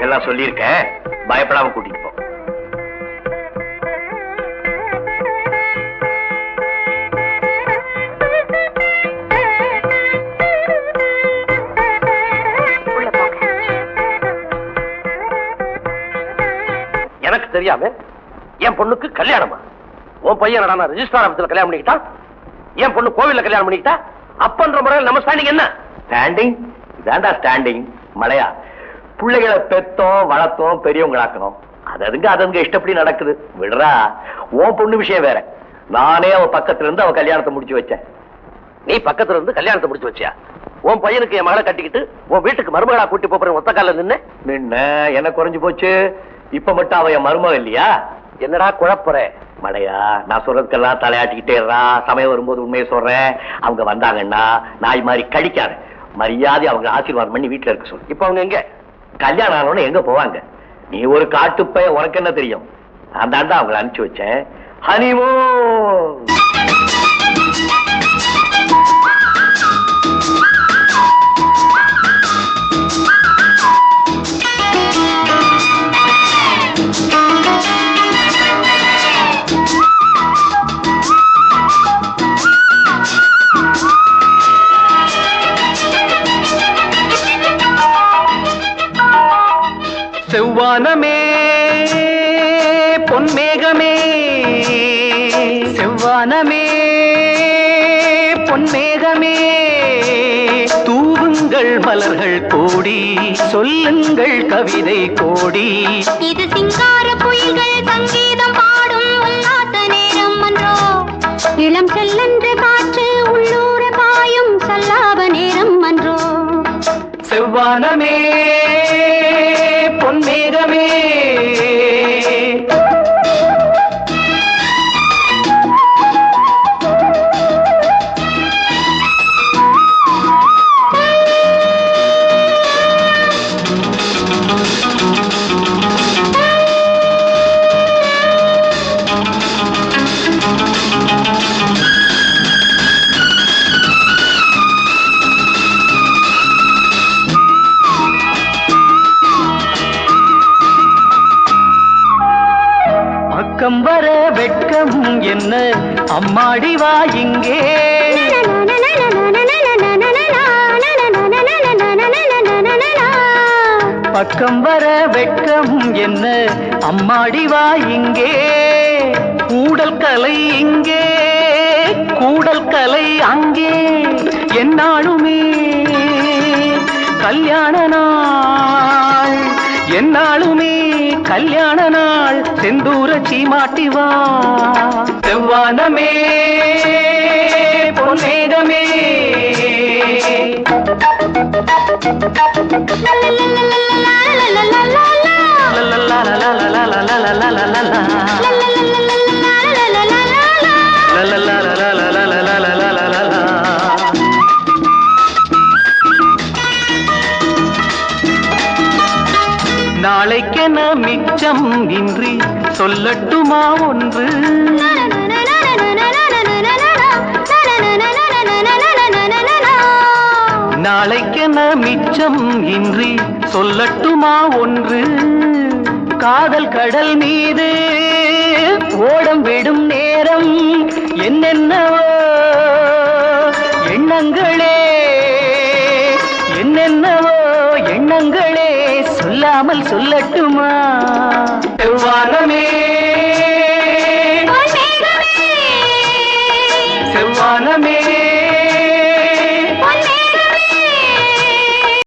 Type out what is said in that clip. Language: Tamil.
எல்லாம் சொல்லியிருக்கேன், பயப்படாம கூட்டிட்டு போ. எனக்கு தெரியாம என் பொண்ணுக்கு கல்யாணமா? உன் பையன் நடனா ரெஜிஸ்ட்ரார் ஆபீஸ்ல கல்யாணம் பண்ணிக்கிட்டா, என் பொண்ணு கோவில்ல கல்யாணம் பண்ணிக்கிட்டா. அப்பன்ற முறையில் நம்ம ஸ்டாண்டிங் என்ன? ஸ்டாண்டிங் இதாண்டா ஸ்டாண்டிங். மலையா, பிள்ளைகளை பெத்தோம் வளர்த்தோம் பெரியவங்களாக்கணும், அதுங்க இஷ்டப்படி நடக்குது. விடுறா, உன் பொண்ணு விஷயம் வேற. நானே அவ பக்கத்துல இருந்து அவ கல்யாணத்தை முடிச்சு வச்சேன். நீ பக்கத்துல இருந்து கல்யாணத்தை முடிச்சு வச்சியா? உன் பையனுக்கு என் மகளை கட்டிக்கிட்டு உன் வீட்டுக்கு மருமகளா கூட்டி போற ஒத்த கால நின்ன என்ன குறைஞ்சு போச்சு? இப்ப மட்டும் அவ என் மருமக இல்லையா? என்னடா குழப்பற? மடையா, நான் சொல்றதுக்கெல்லாம் தலையாட்டிக்கிட்டேறா. சமயம் வரும்போது உண்மையை சொல்றேன். அவங்க வந்தாங்கன்னா நாய் மாதிரி கடிக்காது. மரியாதை அவங்க ஆசீர்வாதம் பண்ணி வீட்டுல இருக்க சொல்லு. இப்ப அவங்க எங்க? கல்யாணம் ஆனவனு எங்க போவாங்க? நீ ஒரு காட்டுப்பை, உனக்கு என்ன தெரியும்? நான் தாண்டா அவங்களை அனுப்பிச்சு வச்சேன். ஹனிமூன். செவ்வானமே பொன்மேகமே, செவ்வானமே பொன்மேகமே, தூவுங்கள் மலர்கள் கோடி, சொல்லுங்கள் கவிதை கோடி. இது சிங்கார புயல்கள் சங்கீதம் பாடும் உல்லாச நேரம் அன்றோ, இளம் செல்லென்று காற்று உள்ளூர பாயும் சல்லாப நேரம் அன்றோ. செவ்வானமே பொன்மேகமே, பக்கம் வர வெட்கம் என்ன அம்மாடி வா இங்கே. பக்கம் வர வெட்கம் என்ன அம்மாடி வா இங்கே. கூடல் கலை இங்கே, கூடல் கலை அங்கே, என்னாலுமே கல்யாண நாள், என்னாலுமே கல்யாண நாள், செந்தூர சீமாட்டி வா. செவ்வானமே பொன்மேகமே, நாளைக்கென மிச்சம் இன்றி சொல்லட்டுமா ஒன்று. நாளைக்கென மிச்சம் இன்றி சொல்லட்டுமா ஒன்று. காதல் கடல் மீது ஓடம் விடும் நேரம், என்னென்னவோ எண்ணங்களே, என்னென்னவோ எண்ணங்களே, சொல்லாமல் சொல்லட்டுமா.